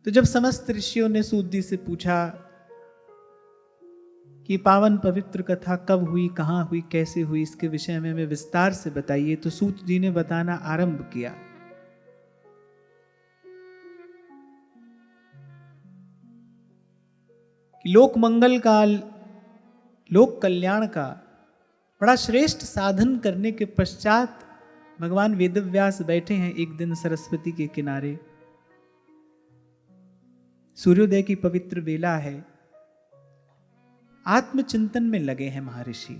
तो जब समस्त ऋषियों ने सूत जी से पूछा कि पावन पवित्र कथा कब हुई, कहाँ हुई, कैसे हुई, इसके विषय में हमें विस्तार से बताइए, तो सूत जी ने बताना आरंभ किया। कि लोक मंगल का, लोक कल्याण का बड़ा श्रेष्ठ साधन करने के पश्चात भगवान वेदव्यास बैठे हैं एक दिन सरस्वती के किनारे। सूर्योदय की पवित्र वेला है, आत्मचिंतन में लगे हैं महर्षि।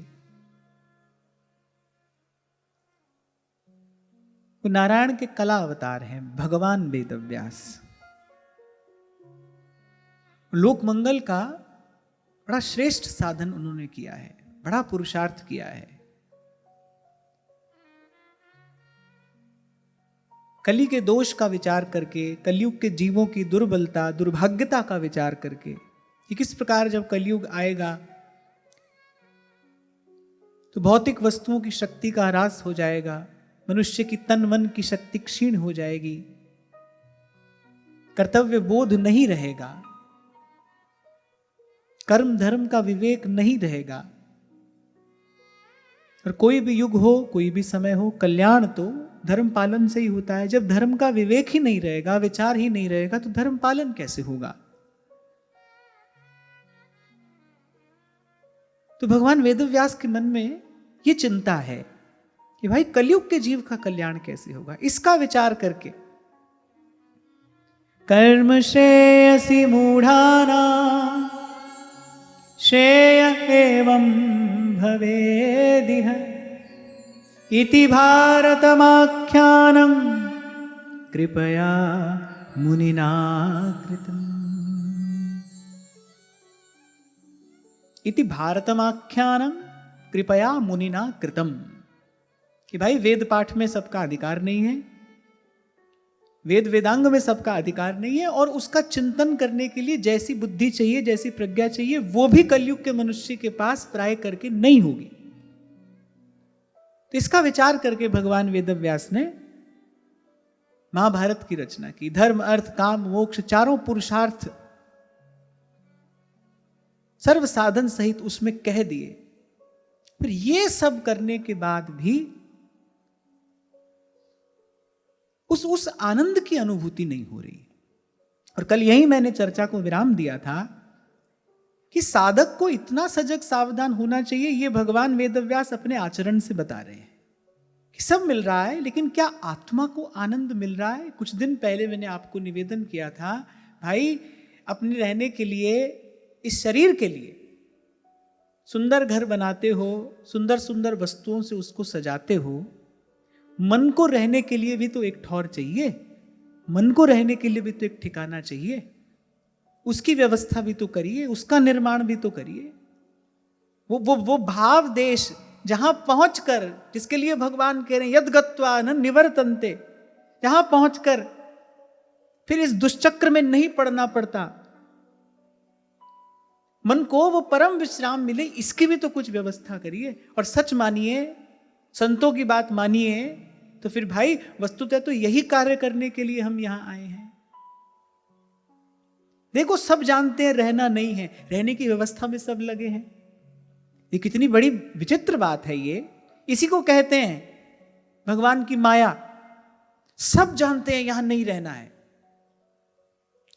वो नारायण के कला अवतार हैं भगवान वेदव्यास। लोक मंगल का बड़ा श्रेष्ठ साधन उन्होंने किया है, बड़ा पुरुषार्थ किया है। कली के दोष का विचार करके, कलयुग के जीवों की दुर्बलता, दुर्भाग्यता का विचार करके कि किस प्रकार जब कलयुग आएगा तो भौतिक वस्तुओं की शक्ति का ह्रास हो जाएगा, मनुष्य की तन मन की शक्ति क्षीण हो जाएगी, कर्तव्य बोध नहीं रहेगा, कर्म धर्म का विवेक नहीं रहेगा। और कोई भी युग हो, कोई भी समय हो, कल्याण तो धर्म पालन से ही होता है। जब धर्म का विवेक ही नहीं रहेगा, विचार ही नहीं रहेगा, तो धर्म पालन कैसे होगा? तो भगवान वेदव्यास के मन में ये चिंता है कि भाई कलयुग के जीव का कल्याण कैसे होगा। इसका विचार करके कर्म श्रेयसी मूढ़ाना श्रेय एवं भवेदिह इति भारतमाख्यानं कृपया मुनिना कृतम्। इति भारतमाख्यानं कृपया मुनिना कृतम्। कि भाई वेद पाठ में सबका अधिकार नहीं है, वेद वेदांग में सबका अधिकार नहीं है, और उसका चिंतन करने के लिए जैसी बुद्धि चाहिए, जैसी प्रज्ञा चाहिए, वो भी कलयुग के मनुष्य के पास प्राय करके नहीं होगी। तो इसका विचार करके भगवान वेदव्यास ने महाभारत की रचना की। धर्म अर्थ काम मोक्ष चारों पुरुषार्थ सर्व साधन सहित उसमें कह दिए। फिर ये सब करने के बाद भी उस आनंद की अनुभूति नहीं हो रही। और कल यही मैंने चर्चा को विराम दिया था कि साधक को इतना सजग सावधान होना चाहिए, ये भगवान वेदव्यास अपने आचरण से बता रहे हैं कि सब मिल रहा है, लेकिन क्या आत्मा को आनंद मिल रहा है? कुछ दिन पहले मैंने आपको निवेदन किया था, भाई अपने रहने के लिए, इस शरीर के लिए सुंदर घर बनाते हो, सुंदर सुंदर वस्तुओं से उसको सजाते हो, मन को रहने के लिए भी तो एक ठौर चाहिए, मन को रहने के लिए भी तो एक ठिकाना चाहिए, उसकी व्यवस्था भी तो करिए, उसका निर्माण भी तो करिए। वो भाव देश जहां पहुंचकर, जिसके लिए भगवान कह रहे हैं यद गत्वा न निवर्तन्ते, जहां पहुंचकर फिर इस दुष्चक्र में नहीं पड़ना पड़ता, मन को वो परम विश्राम मिले, इसकी भी तो कुछ व्यवस्था करिए। और सच मानिए, संतों की बात मानिए, तो फिर भाई वस्तुतः तो यही कार्य करने के लिए हम यहां आए हैं। देखो सब जानते हैं रहना नहीं है, रहने की व्यवस्था में सब लगे हैं। ये कितनी बड़ी विचित्र बात है ये। इसी को कहते हैं भगवान की माया। सब जानते हैं यहां नहीं रहना है।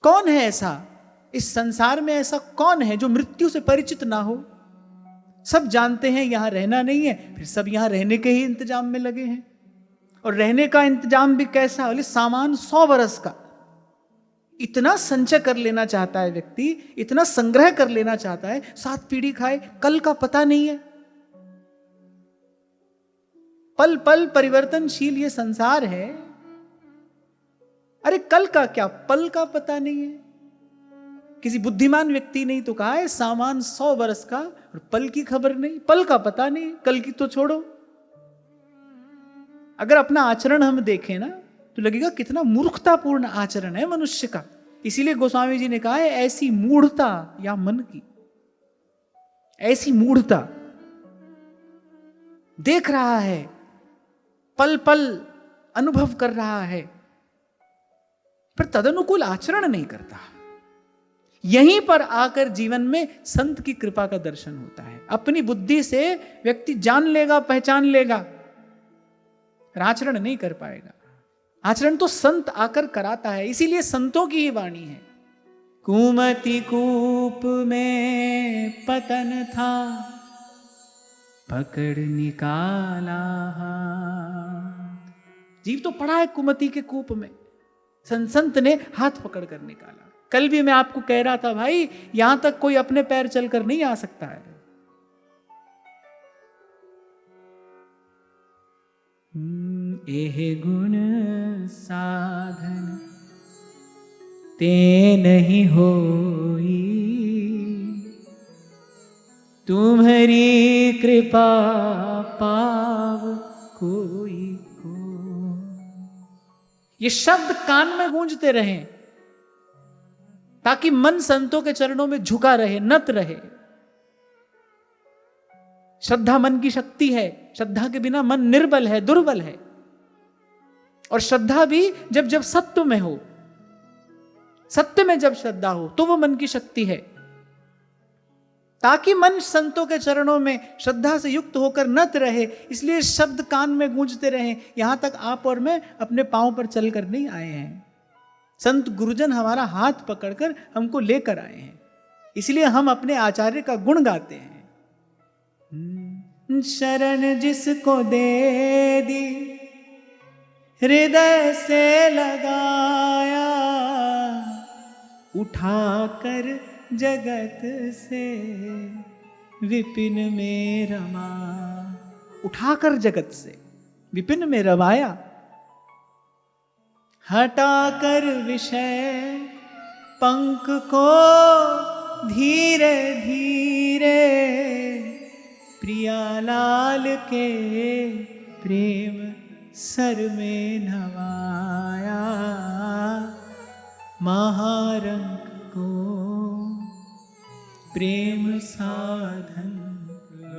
कौन है ऐसा इस संसार में, ऐसा कौन है जो मृत्यु से परिचित ना हो? सब जानते हैं यहां रहना नहीं है, फिर सब यहां रहने के ही इंतजाम में लगे हैं। और रहने का इंतजाम भी कैसा? बोले सामान 100 बरस का। इतना संचय कर लेना चाहता है व्यक्ति, इतना संग्रह कर लेना चाहता है, 7 पीढ़ी खाए, कल का पता नहीं है। पल पल परिवर्तनशील ये संसार है। अरे कल का क्या, पल का पता नहीं है। किसी बुद्धिमान व्यक्ति ने तो कहा है सामान 100 बरस का और पल की खबर नहीं, पल का पता नहीं, कल की तो छोड़ो। अगर अपना आचरण हम देखें ना तो लगेगा कितना मूर्खतापूर्ण आचरण है मनुष्य का। इसीलिए गोस्वामी जी ने कहा है ऐसी मूढ़ता या मन की, ऐसी मूढ़ता। देख रहा है, पल पल अनुभव कर रहा है, पर तदनुकूल आचरण नहीं करता। यहीं पर आकर जीवन में संत की कृपा का दर्शन होता है। अपनी बुद्धि से व्यक्ति जान लेगा, पहचान लेगा, पर आचरण नहीं कर पाएगा। आचरण तो संत आकर कराता है। इसीलिए संतों की ही वाणी है, कुमति कूप में पतन था, पकड़ निकाला हाथ। जीव तो पड़ा है कुमति के कूप में, संत ने हाथ पकड़ कर निकाला। कल भी मैं आपको कह रहा था, भाई यहां तक कोई अपने पैर चलकर नहीं आ सकता है। एह गुण साधन ते नहीं होई, तुम्हारी कृपा पाव कोई को। ये शब्द कान में गूंजते रहें ताकि मन संतों के चरणों में झुका रहे, नत रहे। श्रद्धा मन की शक्ति है, श्रद्धा के बिना मन निर्बल है, दुर्बल है। और श्रद्धा भी जब जब सत्य में हो, सत्य में जब श्रद्धा हो तो वो मन की शक्ति है। ताकि मन संतों के चरणों में श्रद्धा से युक्त होकर नत रहे, इसलिए शब्द कान में गूंजते रहे। यहां तक आप और मैं अपने पांव पर चलकर नहीं आए हैं, संत गुरुजन हमारा हाथ पकड़कर हमको लेकर आए हैं। इसलिए हम अपने आचार्य का गुण गाते हैं। शरण जिसको दे दी, हृदय से लगाया, उठाकर जगत से विपिन में रमा। उठाकर जगत से विपिन में रमाया, हटाकर विषय पंख को धीरे धीरे, प्रियालाल के प्रेम सर में नवाया। महारंग को प्रेम साधन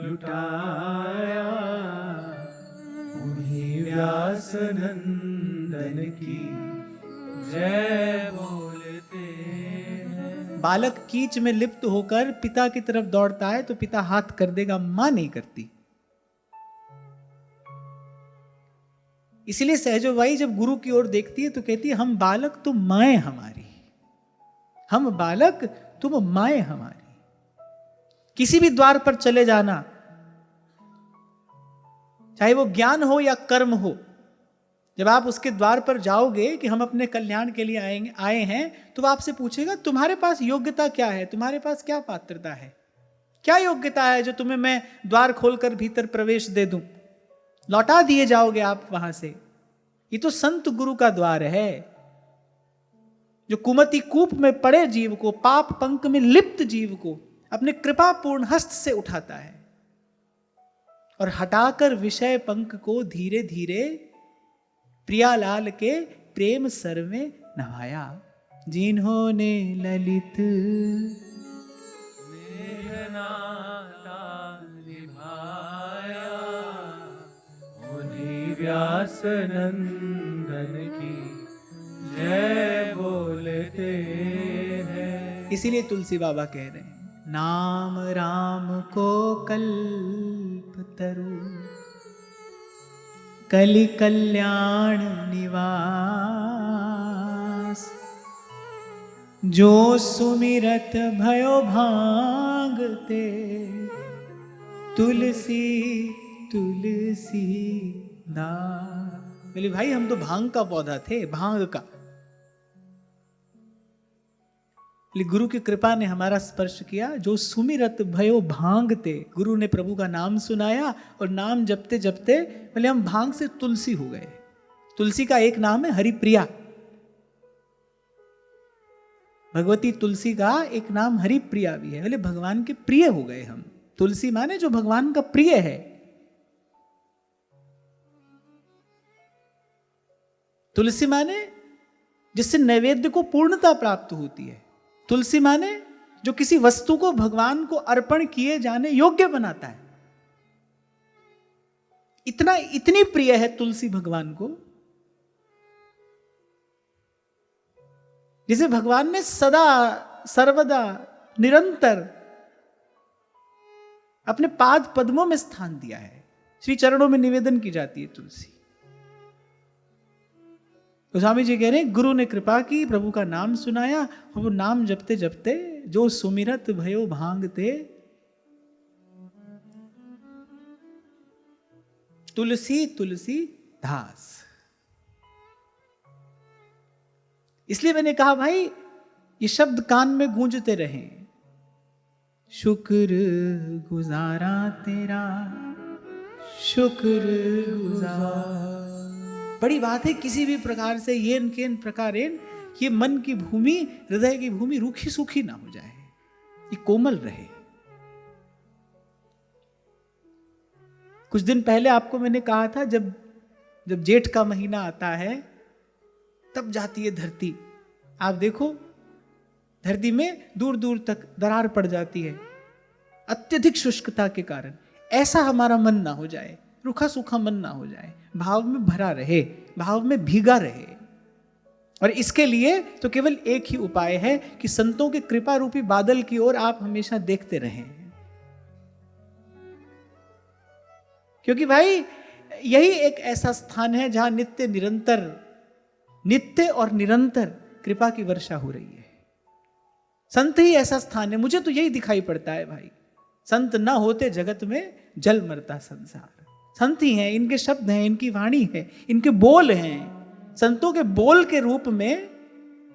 लुटाया, उन्हीं व्यास नंदन की जय बोलते हैं। बालक कीच में लिप्त होकर पिता की तरफ दौड़ता है तो पिता हाथ कर देगा, मां नहीं करती। इसलिए सहजोबाई जब गुरु की ओर देखती है तो कहती है, हम बालक तुम माएं हमारी, हम बालक तुम माएं हमारी। किसी भी द्वार पर चले जाना, चाहे वो ज्ञान हो या कर्म हो, जब आप उसके द्वार पर जाओगे कि हम अपने कल्याण के लिए आए हैं, तो वो आपसे पूछेगा तुम्हारे पास योग्यता क्या है, तुम्हारे पास क्या पात्रता है, क्या योग्यता है जो तुम्हें मैं द्वार खोलकर भीतर प्रवेश दे दूं। लौटा दिए जाओगे आप वहां से। ये तो संत गुरु का द्वार है, जो कुमति कूप में पड़े जीव को, पाप पंख में लिप्त जीव को अपने कृपापूर्ण हस्त से उठाता है और हटाकर विषय पंख को धीरे धीरे प्रियालाल के प्रेम सर में नवाया। जिन्होंने ललित मेघनादा निभाया, उन्हीं व्यास नंदन की जय बोलते हैं। इसीलिए तुलसी बाबा कह रहे हैं, नाम राम को कल्प तरु, कलि कल्याण निवास। जो सुमिरत भयो भांगते, तुलसी तुलसी दास। बोले भाई हम तो भांग का पौधा थे, भांग का। गुरु की कृपा ने हमारा स्पर्श किया। जो सुमिरत भयो भांगते, गुरु ने प्रभु का नाम सुनाया और नाम जपते जपते बोले हम भांग से तुलसी हो गए। तुलसी का एक नाम है हरिप्रिया, भगवती तुलसी का एक नाम हरिप्रिया भी है। बोले भगवान के प्रिय हो गए हम। तुलसी माने जो भगवान का प्रिय है। तुलसी माने जिससे नैवेद्य को पूर्णता प्राप्त होती है। तुलसी माने जो किसी वस्तु को भगवान को अर्पण किए जाने योग्य बनाता है। इतनी प्रिय है तुलसी भगवान को जिसे भगवान ने सदा सर्वदा निरंतर अपने पाद पद्मों में स्थान दिया है। श्री चरणों में निवेदन की जाती है तुलसी। तो स्वामी जी कह रहे हैं गुरु ने कृपा की, प्रभु का नाम सुनाया, और वो नाम जपते जपते जो सुमिरत भयो भांगते तुलसी तुलसी दास। इसलिए मैंने कहा भाई ये शब्द कान में गूंजते रहें, शुक्र गुजारा तेरा, शुक्र गुजार। बड़ी बात है किसी भी प्रकार से येन केन प्रकारेण ये मन की भूमि, हृदय की भूमि रूखी सूखी ना हो जाए, ये कोमल रहे। कुछ दिन पहले आपको मैंने कहा था जब जेठ का महीना आता है तब जाती है धरती। आप देखो धरती में दूर दूर तक दरार पड़ जाती है अत्यधिक शुष्कता के कारण। ऐसा हमारा मन ना हो जाए, रूखा सूखा मन ना हो जाए, भाव में भरा रहे, भाव में भीगा रहे। और इसके लिए तो केवल एक ही उपाय है कि संतों के कृपा रूपी बादल की ओर आप हमेशा देखते रहें, क्योंकि भाई यही एक ऐसा स्थान है जहां नित्य और निरंतर कृपा की वर्षा हो रही है। संत ही ऐसा स्थान है, मुझे तो यही दिखाई पड़ता है भाई। संत ना होते जगत में जल मरता संसार। संत ही हैं, इनके शब्द हैं, इनकी वाणी है, इनके बोल हैं। संतों के बोल के रूप में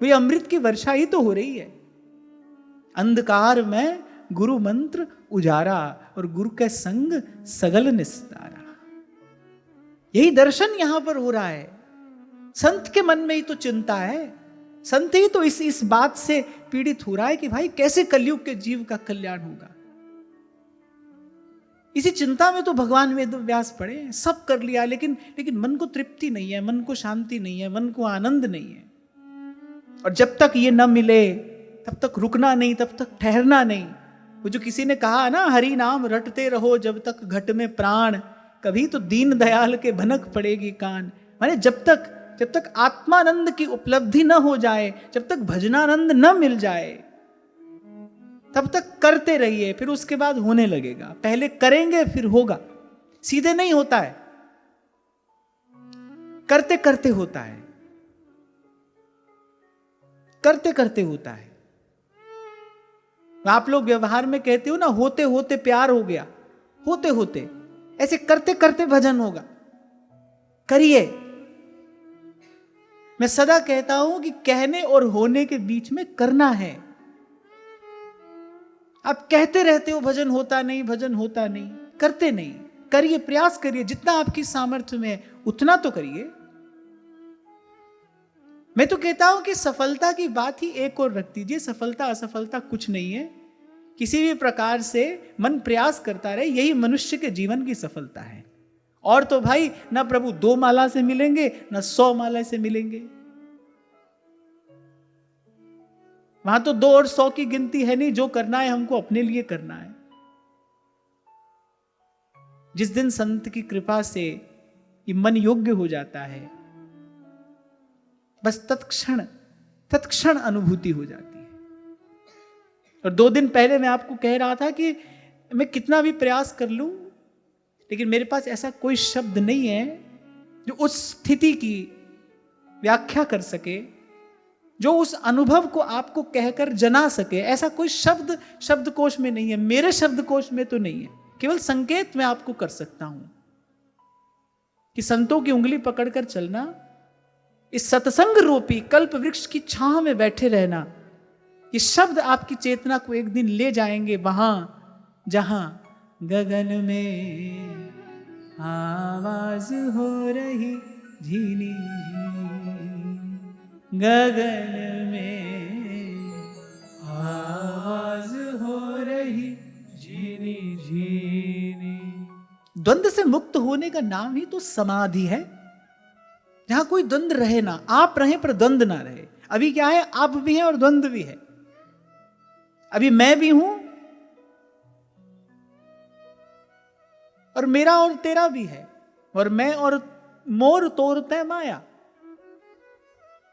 वही अमृत की वर्षा ही तो हो रही है। अंधकार में गुरु मंत्र उजारा और गुरु के संग सगल निस्तारा। यही दर्शन यहां पर हो रहा है। संत के मन में ही तो चिंता है, संत ही तो इस बात से पीड़ित हो रहा है कि भाई कैसे कलयुग के जीव का कल्याण होगा। इसी चिंता में तो भगवान वेद व्यास पढ़े, सब कर लिया, लेकिन मन को तृप्ति नहीं है, मन को शांति नहीं है, मन को आनंद नहीं है। और जब तक ये न मिले तब तक रुकना नहीं, तब तक ठहरना नहीं। वो जो किसी ने कहा ना, हरि नाम रटते रहो जब तक घट में प्राण, कभी तो दीन दयाल के भनक पड़ेगी कान। माने जब तक आत्मानंद की उपलब्धि न हो जाए, जब तक भजनानंद न मिल जाए, तब तक करते रहिए, फिर उसके बाद होने लगेगा। पहले करेंगे फिर होगा, सीधे नहीं होता है, करते करते होता है, करते करते होता है। आप लोग व्यवहार में कहते हो ना, होते होते प्यार हो गया, होते होते, ऐसे करते करते भजन होगा। करिए। मैं सदा कहता हूं कि कहने और होने के बीच में करना है। आप कहते रहते हो भजन होता नहीं, भजन होता नहीं, करते नहीं। करिए, प्रयास करिए, जितना आपकी सामर्थ्य में है उतना तो करिए। मैं तो कहता हूं कि सफलता की बात ही एक और रख दीजिए, सफलता असफलता कुछ नहीं है। किसी भी प्रकार से मन प्रयास करता रहे, यही मनुष्य के जीवन की सफलता है। और तो भाई ना प्रभु 2 माला से मिलेंगे, ना 100 माला से मिलेंगे। वहां तो 2 और 100 की गिनती है नहीं, जो करना है हमको अपने लिए करना है। जिस दिन संत की कृपा से ये मन योग्य हो जाता है, बस तत्क्षण अनुभूति हो जाती है। और 2 दिन पहले मैं आपको कह रहा था कि मैं कितना भी प्रयास कर लूं, लेकिन मेरे पास ऐसा कोई शब्द नहीं है जो उस स्थिति की व्याख्या कर सके, जो उस अनुभव को आपको कहकर जना सके। ऐसा कोई शब्द शब्दकोश में नहीं है, मेरे शब्दकोश में तो नहीं है। केवल संकेत मैं आपको कर सकता हूं कि संतों की उंगली पकड़कर चलना, इस सत्संग रूपी कल्प वृक्ष की छांव में बैठे रहना, ये शब्द आपकी चेतना को एक दिन ले जाएंगे वहां जहां गगन में आवाज हो रही झीनी झीनी, गगन में आवाज हो रही झीनी झीनी। द्वंद्व से मुक्त होने का नाम ही तो समाधि है, जहां कोई द्वंद्व रहे ना, आप रहे पर द्वंद्व ना रहे। अभी क्या है, आप भी हैं और द्वंद्व भी है। अभी मैं भी हूं और मेरा और तेरा भी है, और मैं और मोर तोरते माया।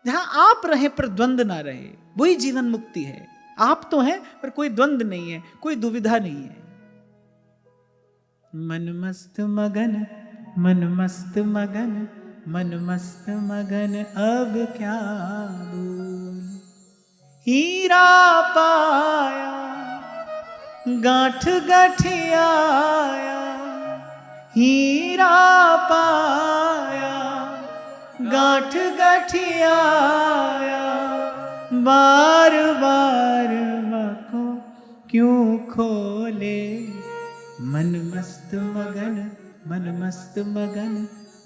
जहां आप रहे पर द्वंद ना रहे, वही जीवन मुक्ति है। आप तो हैं पर कोई द्वंद नहीं है, कोई दुविधा नहीं है। मन मस्त मगन, मन मस्त मगन, मन मस्त मगन, अब क्या बोल। हीरा पाया गांठ गठियाया, हीरा पाया गांठ गठियाया, बार बार वाको क्यों खोले। मन मस्त मगन, मन मस्त मगन,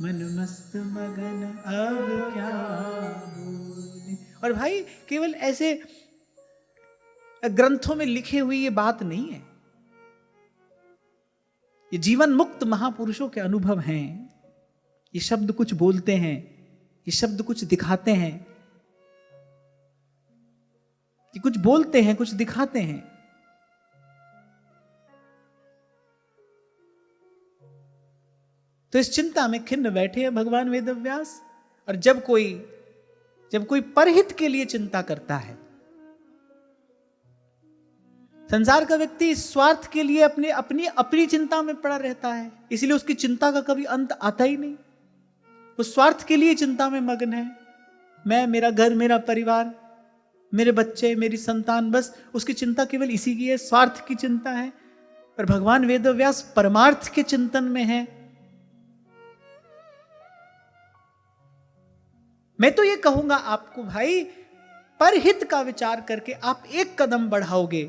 मन मस्त मगन, अब क्या बोले। और भाई केवल ऐसे ग्रंथों में लिखे हुई ये बात नहीं है, ये जीवन मुक्त महापुरुषों के अनुभव हैं। ये शब्द कुछ बोलते हैं, ये शब्द कुछ दिखाते हैं, ये कुछ बोलते हैं, कुछ दिखाते हैं। तो इस चिंता में खिन्न बैठे हैं भगवान वेदव्यास। और जब कोई परहित के लिए चिंता करता है, संसार का व्यक्ति स्वार्थ के लिए अपनी चिंता में पड़ा रहता है, इसलिए उसकी चिंता का कभी अंत आता ही नहीं। वो स्वार्थ के लिए चिंता में मग्न है। मैं, मेरा घर, मेरा परिवार, मेरे बच्चे, मेरी संतान, बस उसकी चिंता केवल इसी की है, स्वार्थ की चिंता है। पर भगवान वेदव्यास परमार्थ के चिंतन में है। मैं तो ये कहूंगा आपको भाई, परहित का विचार करके आप एक कदम बढ़ाओगे,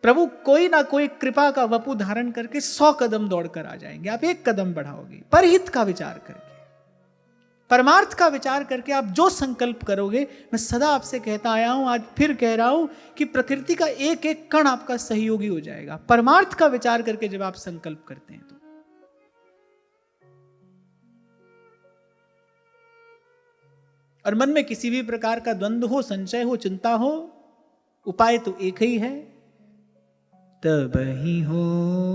प्रभु कोई ना कोई कृपा का वपु धारण करके 100 कदम दौड़कर आ जाएंगे। आप एक कदम बढ़ाओगे परहित का विचार करके, परमार्थ का विचार करके आप जो संकल्प करोगे। मैं सदा आपसे कहता आया हूं, आज फिर कह रहा हूं कि प्रकृति का एक एक कण आपका सहयोगी हो जाएगा, परमार्थ का विचार करके जब आप संकल्प करते हैं तो। और मन में किसी भी प्रकार का द्वंद्व हो, संशय हो, चिंता हो, उपाय तो एक ही है। तब ही हो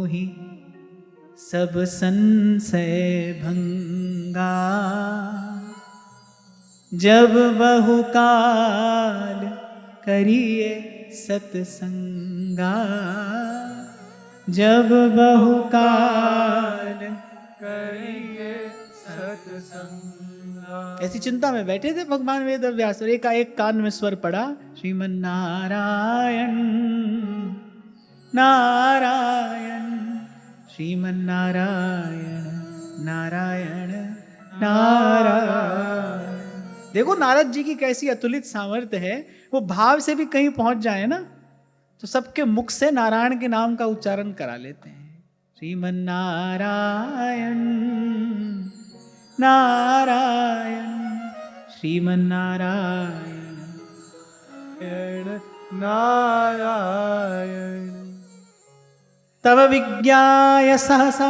ही सब संशय भंगा, जब बहुकाल करिए सत्संगा, जब बहुकाल करिए सत्संगा। ऐसी चिंता में बैठे थे भगवान वेदव्यास और एकाएक कान में स्वर पड़ा, श्रीमन नारायण नारायण, श्रीमन नारायण नारायण नारायण। देखो नारद जी की कैसी अतुलित सामर्थ्य है, वो भाव से भी कहीं पहुंच जाए ना तो सबके मुख से नारायण के नाम का उच्चारण करा लेते हैं। श्रीमन नारायण नारायण, श्रीमन नारायण नारायण। तव विज्ञाय सहसा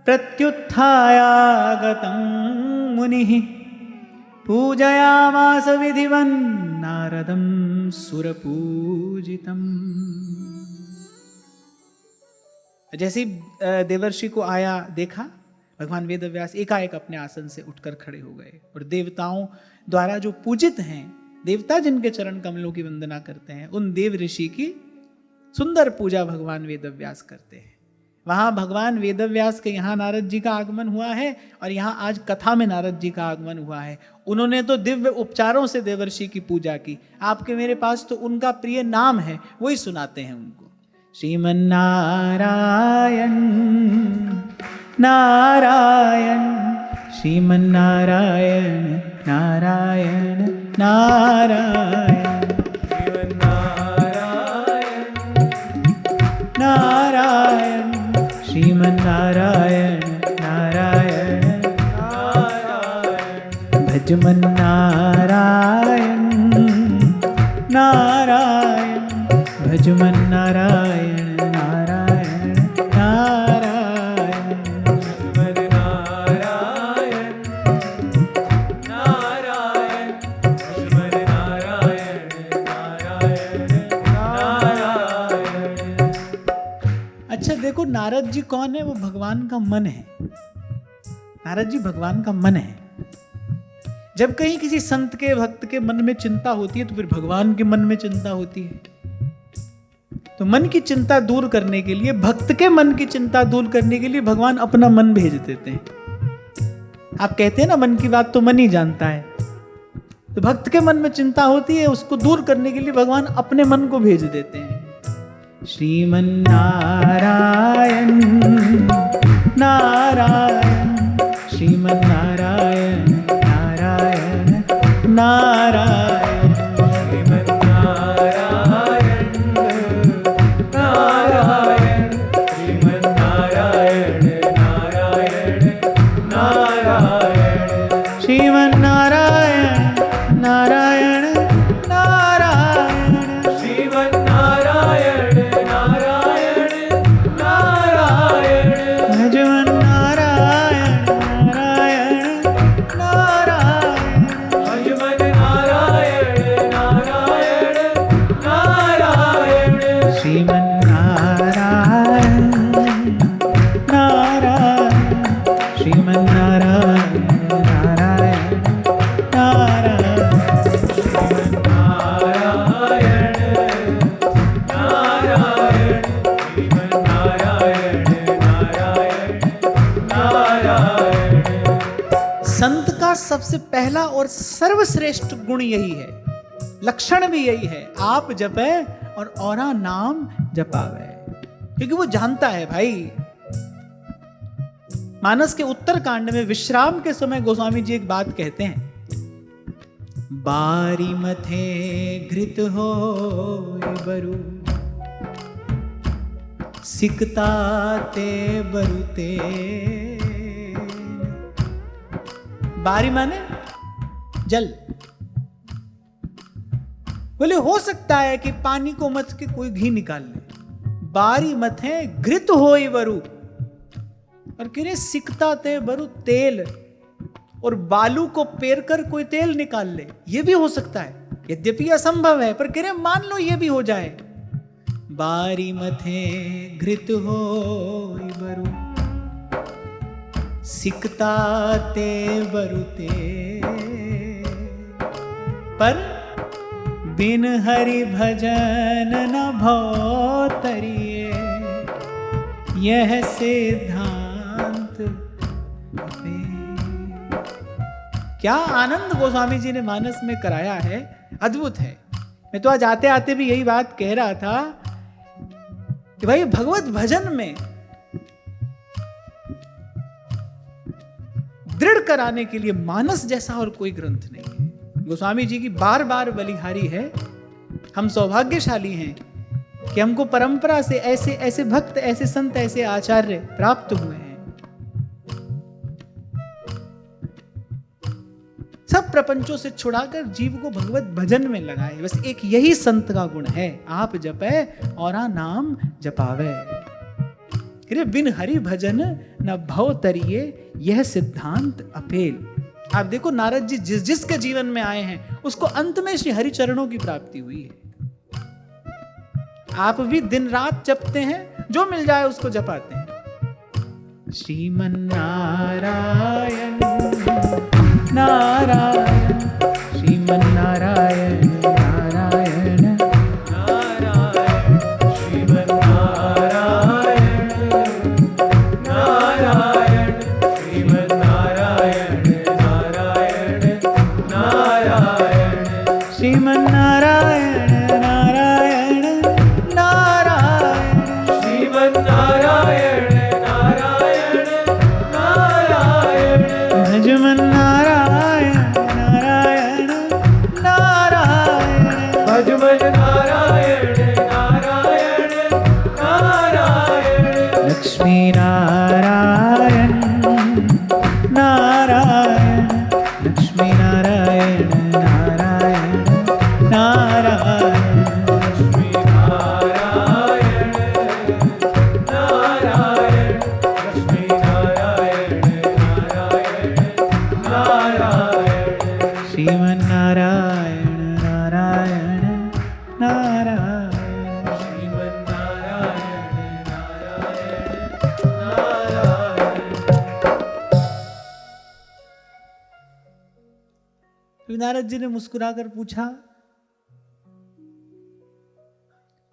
प्रत्युत्थायागतं मुनिः, पूजयामास विधिवन् नारदं सुरपूजितम्। जैसे ही देवर्षि को आया देखा, भगवान वेदव्यास एकाएक अपने आसन से उठकर खड़े हो गए और देवताओं द्वारा जो पूजित हैं, देवता जिनके चरण कमलों की वंदना करते हैं, उन देव ऋषि की सुंदर पूजा भगवान वेदव्यास करते हैं। वहां भगवान वेदव्यास के यहाँ नारद जी का आगमन हुआ है और यहाँ आज कथा में नारद जी का आगमन हुआ है। उन्होंने तो दिव्य उपचारों से देवर्षि की पूजा की। आपके मेरे पास तो उनका प्रिय नाम है, वही सुनाते हैं उनको। श्रीमन नारायण नारायण, श्रीमन नारायण नारायण नारायण, श्रीमन नारायण नारायण, श्रीमन नारायण नारायण नारायण। भजमन नारायण नारायण, भजमन नारायण नारायण नारायण, भजमन नारायण नारायण, भजमन नारायण नारायण नारायण। अच्छा देखो, नारद जी कौन है? वो भगवान का मन है। नारद जी भगवान का मन है। जब कहीं किसी संत के भक्त के मन में चिंता होती है तो फिर भगवान के मन में चिंता होती है। तो मन की चिंता दूर करने के लिए, भक्त के मन की चिंता दूर करने के लिए भगवान अपना मन भेज देते हैं। आप कहते हैं ना मन की बात तो मन ही जानता है। तो भक्त के मन में चिंता होती है, उसको दूर करने के लिए भगवान अपने मन को भेज देते हैं। श्रीमन नारायण नारायण श्रीमन नारायण नारायण नारायण श्रीमन नारायण नारायण श्रीमन नारायण नारायण नारायण श्रीमन नारायण नारायण नारायण श्रीमन नारायण नारायण नारायण भजमन नारायण नारायण नारायण भजमन नारायण नारायण नारायण श्रीमन नारायण नारायण श्रीमन नारायण नारायण नारायण श्रीमन नारायण नारायण श्रीमन नारायण नारायण नारायण। संत का सबसे पहला और सर्वश्रेष्ठ गुण यही है, लक्षण भी यही है, आप जपे और औरा नाम जपावे। क्योंकि वो जानता है भाई, मानस के उत्तर कांड में विश्राम के समय गोस्वामी जी एक बात कहते हैं, बारी मथे घृत हो बरु सिकता ते बरुते। बारी माने जल। बोले हो सकता है कि पानी को मथ के कोई घी निकाल ले, बारी मथे घृत होई बरु, और कह रहे सिकता ते बरु तेल, और बालू को पेर कर कोई तेल निकाल ले, ये भी हो सकता है, यद्यपि असंभव है, पर कह रहे मान लो ये भी हो जाए। बारी मथे घृत होई बरु सिकता ते बरु ते, पर बिन हरि भजन न भव तरिए, यह सिद्धांत। क्या आनंद गोस्वामी जी ने मानस में कराया है, अद्भुत है। मैं तो आज आते आते भी यही बात कह रहा था कि भाई भगवत भजन में दृढ़ कराने के लिए मानस जैसा और कोई ग्रंथ नहीं है। गोस्वामी जी की बार बार बलिहारी है। हम सौभाग्यशाली हैं कि हमको परंपरा से ऐसे ऐसे भक्त, ऐसे संत, ऐसे आचार्य प्राप्त हुए हैं। सब प्रपंचों से छुड़ाकर जीव को भगवत भजन में लगाए। बस एक यही संत का गुण है, आप जपे और नाम जपावे। बिन हरि भजन न भव तरिए, यह सिद्धांत अपेल। आप देखो नारद जी जिस जिसके जीवन में आए हैं उसको अंत में श्री हरि चरणों की प्राप्ति हुई है। आप भी दिन रात जपते हैं, जो मिल जाए उसको जपाते हैं। श्रीमन नारायण नारायण श्रीमन नारायण नारायण नारायण श्रीमन नारायण नारायण श्रीमन नारायण नारायण नारायण श्रीमन नारायण नारायण नारायण श्रीमन नारायण नारायण नारायण भजमन नारायण नारायण नारायण भजमन नारायण नारायण नारायण लक्ष्मी नारायण नारायण लक्ष्मी नारायण नारायण नारायण नारद जी ने मुस्कुराकर पूछा,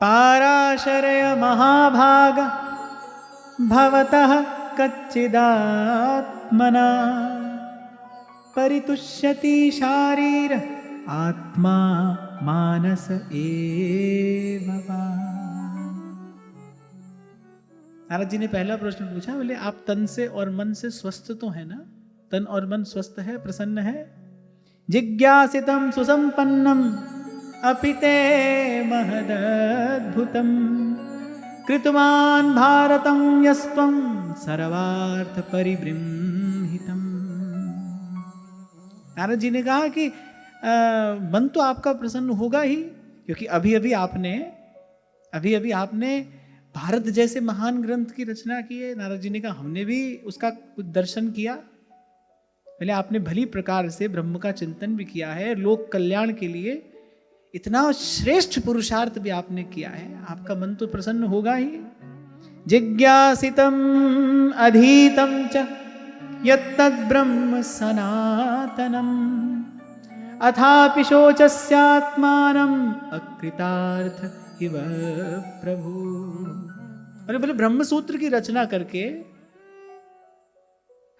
पाराशरय महाभाग भवतः कच्चिदात्मना परितुष्यति शारीर आत्मा मानस एव वा। नारद जी ने पहला प्रश्न पूछा, बोले आप तन से और मन से स्वस्थ तो है ना? तन और मन स्वस्थ है, प्रसन्न है? जिज्ञासितम सुसंपन्नम अपिते महदद्भुतम कृतवान भारतम यस्त्वं सर्वार्थ परिबृंहितम। नारद जी ने कहा कि मन तो आपका प्रसन्न होगा ही, क्योंकि अभी अभी आपने भारत जैसे महान ग्रंथ की रचना की है। नारद जी ने कहा हमने भी उसका कुछ दर्शन किया। पहले आपने भली प्रकार से ब्रह्म का चिंतन भी किया है, लोक कल्याण के लिए इतना श्रेष्ठ पुरुषार्थ भी आपने किया है, आपका मन तो प्रसन्न होगा ही। जिज्ञासितम अधीतम च यत्तद् ब्रह्म सनातनम अथापि शोचस्यात्मानम अकृतार्थ इव प्रभु। अरे बोले ब्रह्म सूत्र की रचना करके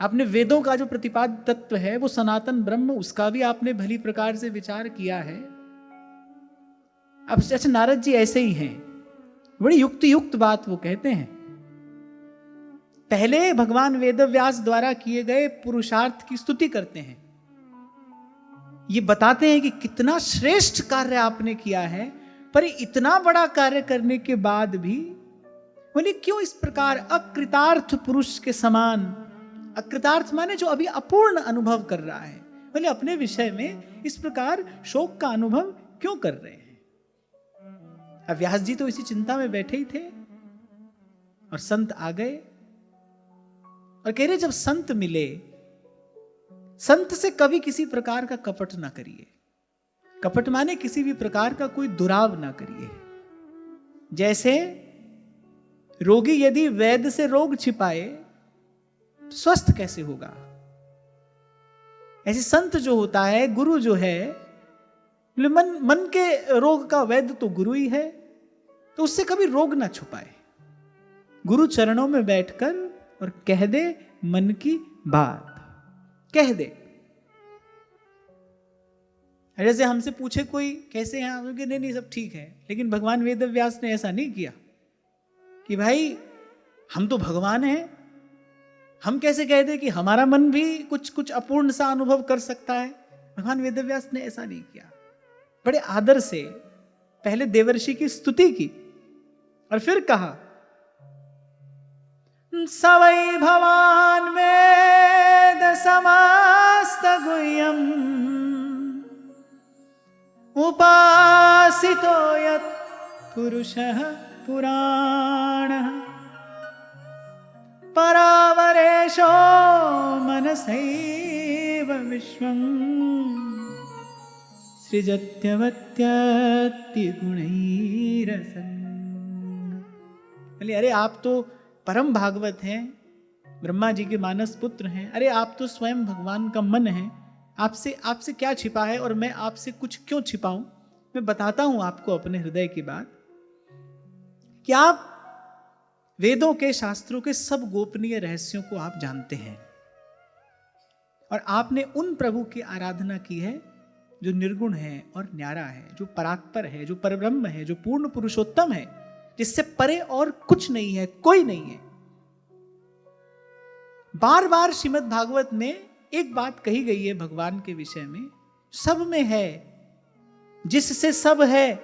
आपने वेदों का जो प्रतिपाद्य तत्व है वो सनातन ब्रह्म, उसका भी आपने भली प्रकार से विचार किया है। अब अच्छा नारद जी ऐसे ही हैं, बड़ी युक्त बात वो कहते हैं। पहले भगवान वेदव्यास द्वारा किए गए पुरुषार्थ की स्तुति करते हैं, ये बताते हैं कि कितना श्रेष्ठ कार्य आपने किया है, पर इतना बड़ा कार्य करने के बाद भी बोले क्यों इस प्रकार अकृतार्थ पुरुष के समान, अकृतार्थ माने जो अभी अपूर्ण अनुभव कर रहा है, बोले अपने विषय में इस प्रकार शोक का अनुभव क्यों कर रहे हैं। अब व्यास जी तो इसी चिंता में बैठे ही थे और संत आ गए और कह रहे जब संत मिले, संत से कभी किसी प्रकार का कपट ना करिए। कपट माने किसी भी प्रकार का कोई दुराव ना करिए। जैसे रोगी यदि वैद्य से रोग छिपाए तो स्वस्थ कैसे होगा, ऐसे संत जो होता है, गुरु जो है, मन के रोग का वैद्य तो गुरु ही है, तो उससे कभी रोग ना छुपाए। गुरु चरणों में बैठकर और कह दे मन की बात, कह दे। जैसे हमसे पूछे कोई कैसे हैं, हम नहीं नहीं सब ठीक है, लेकिन भगवान वेदव्यास ने ऐसा नहीं किया कि भाई हम तो भगवान हैं, हम कैसे कह दे कि हमारा मन भी कुछ अपूर्ण सा अनुभव कर सकता है। भगवान वेदव्यास ने ऐसा नहीं किया, बड़े आदर से पहले देवर्षि की स्तुति की और फिर कहा सवै भवान वेद समस्त गुह्यम उपासितो यत् पुरुषः पुराणः परावरेशो मनसैव विश्वम् सृजत्यवत्यति गुणैरसन्। अरे आप तो परम भागवत हैं, ब्रह्मा जी के मानस पुत्र हैं, अरे आप तो स्वयं भगवान का मन है, आपसे क्या छिपा है और मैं आपसे कुछ क्यों छिपाऊं। मैं बताता हूं आपको अपने हृदय की बात कि आप वेदों के शास्त्रों के सब गोपनीय रहस्यों को आप जानते हैं और आपने उन प्रभु की आराधना की है जो निर्गुण है और न्यारा है, जो परात्पर है, जो परब्रह्म है, जो पूर्ण पुरुषोत्तम है, जिससे परे और कुछ नहीं है, कोई नहीं है। बार बार श्रीमद् भागवत में एक बात कही गई है भगवान के विषय में, सब में है, जिससे सब है,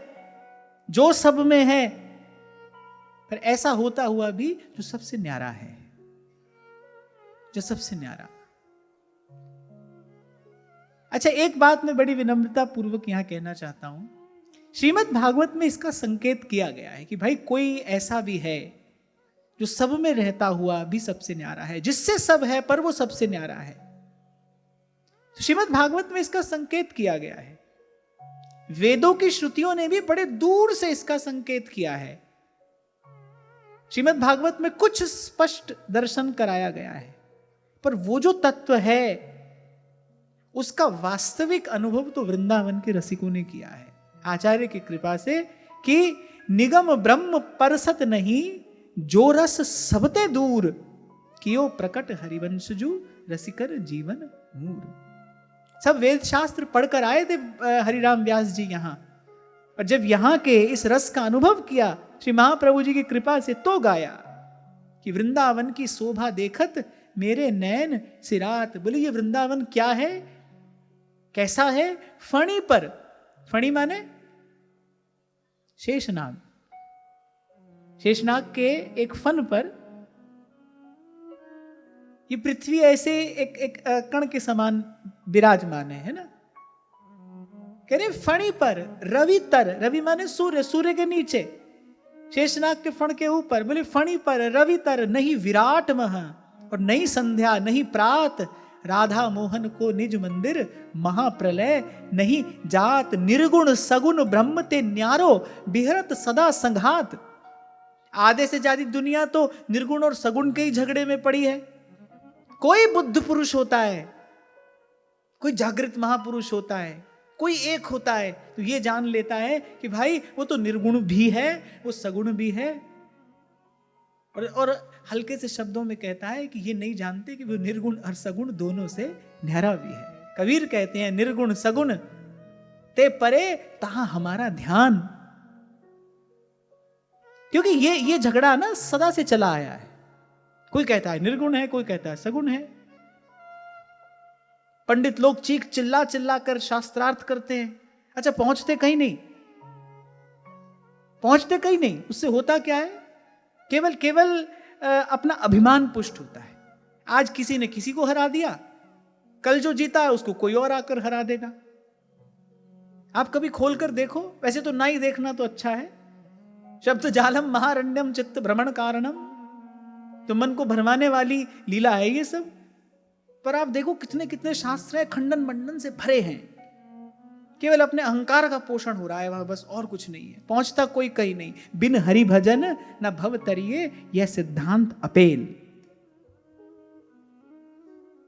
जो सब में है, पर ऐसा होता हुआ भी जो सबसे न्यारा है, जो सबसे न्यारा। अच्छा, एक बात मैं बड़ी विनम्रता पूर्वक यहां कहना चाहता हूं, श्रीमद् भागवत में इसका संकेत किया गया है कि भाई कोई ऐसा भी है जो सब में रहता हुआ भी सबसे न्यारा है, जिससे सब है पर वो सबसे न्यारा है। श्रीमद् भागवत में इसका संकेत किया गया है। वेदों की श्रुतियों ने भी बड़े दूर से इसका संकेत किया है। श्रीमद् भागवत में कुछ स्पष्ट दर्शन कराया गया है, पर वो जो तत्व है उसका वास्तविक अनुभव तो वृंदावन के रसिकों ने किया है आचार्य की कृपा से, कि निगम ब्रह्म परसत नहीं, जो रस सबते दूर, कियो प्रकट हरिवंश जू, रसिकर जीवन मूर। सब वेद शास्त्र पढ़कर आए थे हरिराम व्यास जी यहाँ, और जब यहाँ के इस रस का अनुभव किया श्री महाप्रभु जी की कृपा से, तो गाया कि वृंदावन की शोभा देखत मेरे नैन सिरात। बोले ये वृंदावन क्या है, कैसा है? फणी पर, फणी माने शेषनाग, शेषनाग के एक फन पर ये पृथ्वी ऐसे एक कण के समान विराजमान है ना। कह रहे फणी पर रवि तर, रवि माने सूर्य, सूर्य के नीचे, शेषनाग के फण के ऊपर। बोले फणी पर रवि तर, नहीं विराट मह और नहीं संध्या नहीं प्रात, राधा मोहन को निज मंदिर महाप्रलय नहीं जात, निर्गुण सगुण ब्रह्म ते न्यारो, बिहरत सदा संघात। आधे से ज्यादा दुनिया तो निर्गुण और सगुण के ही झगड़े में पड़ी है। कोई बुद्ध पुरुष होता है, कोई जागृत महापुरुष होता है, कोई एक होता है, तो ये जान लेता है कि भाई वो तो निर्गुण भी है, वो सगुण भी है। और हल्के से शब्दों में कहता है कि ये नहीं जानते कि वो निर्गुण और सगुण दोनों से न्यारा भी है। कबीर कहते हैं निर्गुण सगुण ते परे तहां हमारा ध्यान। क्योंकि ये झगड़ा ना सदा से चला आया है। कोई कहता है निर्गुण है, कोई कहता है सगुण है। पंडित लोग चीख चिल्ला चिल्ला कर शास्त्रार्थ करते हैं, अच्छा पहुंचते कहीं नहीं, पहुंचते कहीं नहीं। उससे होता क्या है? केवल अपना अभिमान पुष्ट होता है। आज किसी ने किसी को हरा दिया, कल जो जीता है उसको कोई और आकर हरा देगा। आप कभी खोलकर देखो, वैसे तो ना ही देखना तो अच्छा है। शब्द जालम महारण्यम चित्त भ्रमण कारणम, तो मन को भरमाने वाली लीला है ये सब। पर आप देखो कितने कितने शास्त्र है खंडन मंडन से भरे हैं। केवल अपने अहंकार का पोषण हो रहा है वह, बस और कुछ नहीं है। पहुंचता कोई कहीं नहीं। बिन हरि भजन न भव तरिए, यह सिद्धांत अपेल।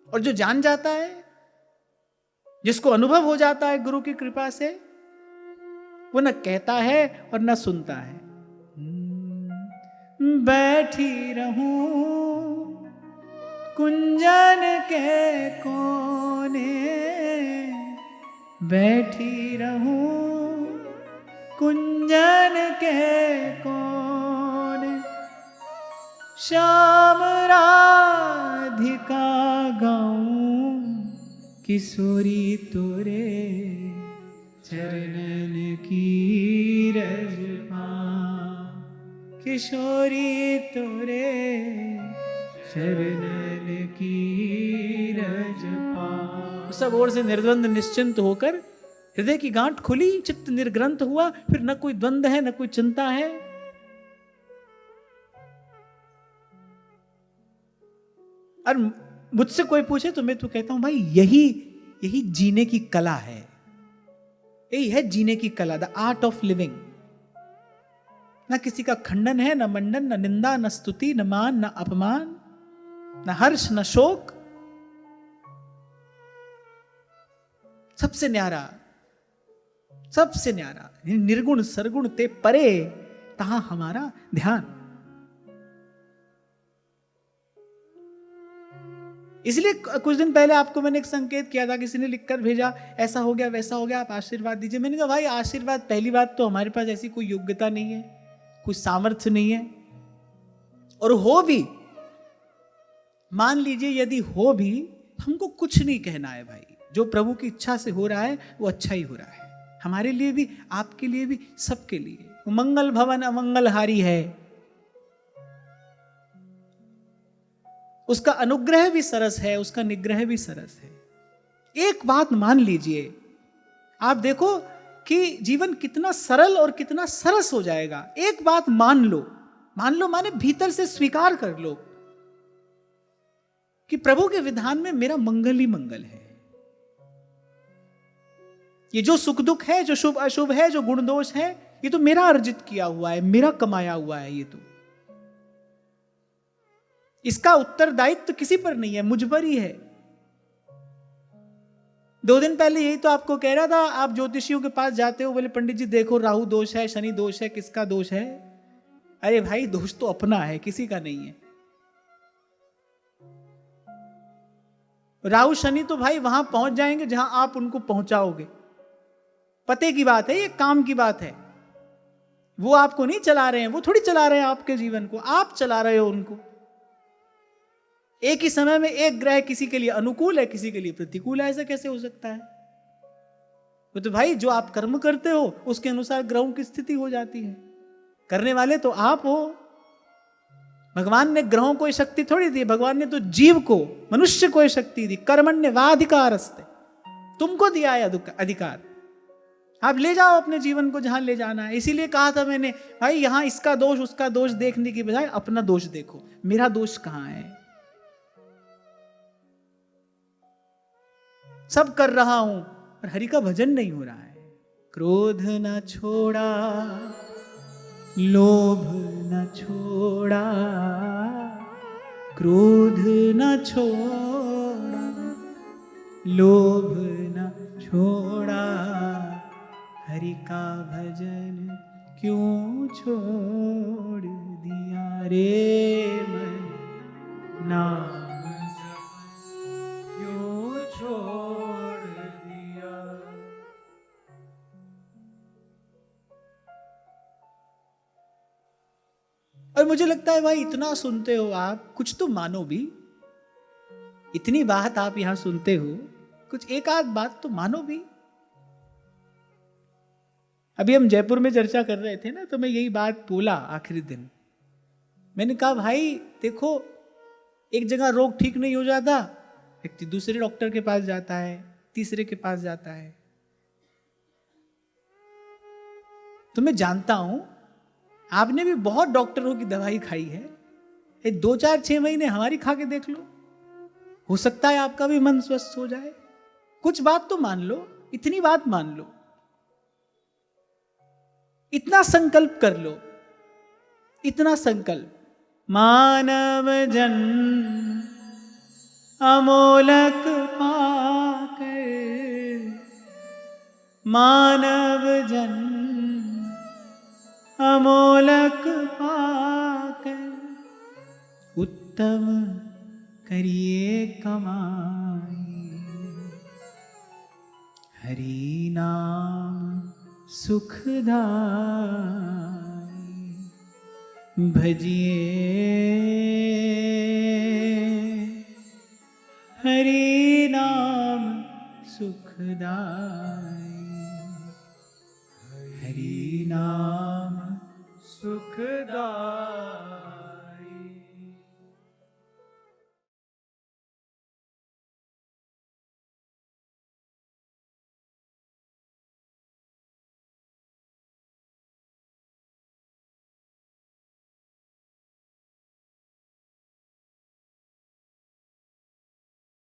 और जो जान जाता है, जिसको अनुभव हो जाता है गुरु की कृपा से, वो न कहता है और न सुनता है। बैठी रहूं कुंजन के कोने, बैठी रहूं कुंजन के कोने, श्याम राधिका गाऊं किशोरी तोरे चरणन की रज पाऊं, किशोरी तोरे चरणन की रज पाऊं। सब ओर से निर्द्वंद निश्चिंत होकर हृदय की गांठ खुली, चित्त निर्ग्रंथ हुआ, फिर न कोई द्वंद है न कोई चिंता है। और मुझसे कोई पूछे तो मैं तो कहता हूं भाई यही जीने की कला है, यही है जीने की कला, द आर्ट ऑफ लिविंग। ना किसी का खंडन है, न मंडन, न निंदा, न स्तुति, न मान, न अपमान, न हर्ष, न शोक। सबसे न्यारा, सबसे न्यारा, निर्गुण सरगुण ते परे तहां हमारा ध्यान। इसलिए कुछ दिन पहले आपको मैंने एक संकेत किया था, किसी ने लिखकर भेजा ऐसा हो गया वैसा हो गया, आप आशीर्वाद दीजिए। मैंने कहा भाई आशीर्वाद, पहली बात तो हमारे पास ऐसी कोई योग्यता नहीं है, कुछ सामर्थ्य नहीं है। और हो भी, मान लीजिए यदि हो भी, हमको कुछ नहीं कहना है भाई। जो प्रभु की इच्छा से हो रहा है वो अच्छा ही हो रहा है, हमारे लिए भी, आपके लिए भी, सबके लिए। मंगल भवन अमंगलहारी है, उसका अनुग्रह भी सरस है, उसका निग्रह भी सरस है। एक बात मान लीजिए, आप देखो कि जीवन कितना सरल और कितना सरस हो जाएगा। एक बात मान लो माने भीतर से स्वीकार कर लो कि प्रभु के विधान में मेरा मंगल ही मंगल है। ये जो सुख दुख है, जो शुभ अशुभ है, जो गुण दोष है, ये तो मेरा अर्जित किया हुआ है, मेरा कमाया हुआ है। ये तो इसका उत्तरदायित्व किसी पर नहीं है, मुझ पर ही है। 2 दिन पहले यही तो आपको कह रहा था, आप ज्योतिषियों के पास जाते हो, बोले पंडित जी देखो राहु दोष है, शनि दोष है, किसका दोष है? अरे भाई दोष तो अपना है, किसी का नहीं है। राहु शनि तो भाई वहां पहुंच जाएंगे जहां आप उनको पहुंचाओगे। पते की बात है, ये काम की बात है। वो आपको नहीं चला रहे हैं, वो थोड़ी चला रहे हैं आपके जीवन को, आप चला रहे हो उनको। एक ही समय में एक ग्रह किसी के लिए अनुकूल है, किसी के लिए प्रतिकूल है, ऐसा कैसे हो सकता है? वो तो भाई जो आप कर्म करते हो उसके अनुसार ग्रहों की स्थिति हो जाती है। करने वाले तो आप हो। भगवान ने ग्रहों को ये शक्ति थोड़ी दी, भगवान ने तो जीव को, मनुष्य को ये शक्ति दी। कर्मण्येवाधिकारस्ते, तुमको दिया है अधिकार। आप ले जाओ अपने जीवन को जहां ले जाना है। इसीलिए कहा था मैंने, भाई यहां इसका दोष उसका दोष देखने की बजाय अपना दोष देखो, मेरा दोष कहां है। सब कर रहा हूं पर हरि का भजन नहीं हो रहा है। क्रोध न छोड़ा, लोभ न छोड़ा, क्रोध न छोड़ा, लोभ न छोड़ा, हरि का भजन क्यों छोड़ दिया रे मन, नाम क्यों छोड़ दिया। और मुझे लगता है भाई इतना सुनते हो आप, कुछ तो मानो भी। इतनी बात आप यहां सुनते हो, कुछ एक आध बात तो मानो भी। अभी हम जयपुर में चर्चा कर रहे थे ना, तो मैं यही बात बोला आखिरी दिन। मैंने कहा भाई देखो, एक जगह रोग ठीक नहीं हो जाता, व्यक्ति दूसरे डॉक्टर के पास जाता है, तीसरे के पास जाता है। तो मैं जानता हूं आपने भी बहुत डॉक्टरों की दवाई खाई है। 2 4 6 महीने हमारी खा के देख लो, हो सकता है आपका भी मन स्वस्थ हो जाए। कुछ बात तो मान लो, इतनी बात मान लो, इतना संकल्प कर लो, इतना संकल्प। मानव जन्म अमोलक पाकर, मानव जन्म अमोलक पाकर, उत्तम करिए कमाई, हरि नाम सुखदाई, भजिए हरि नाम सुखदाई।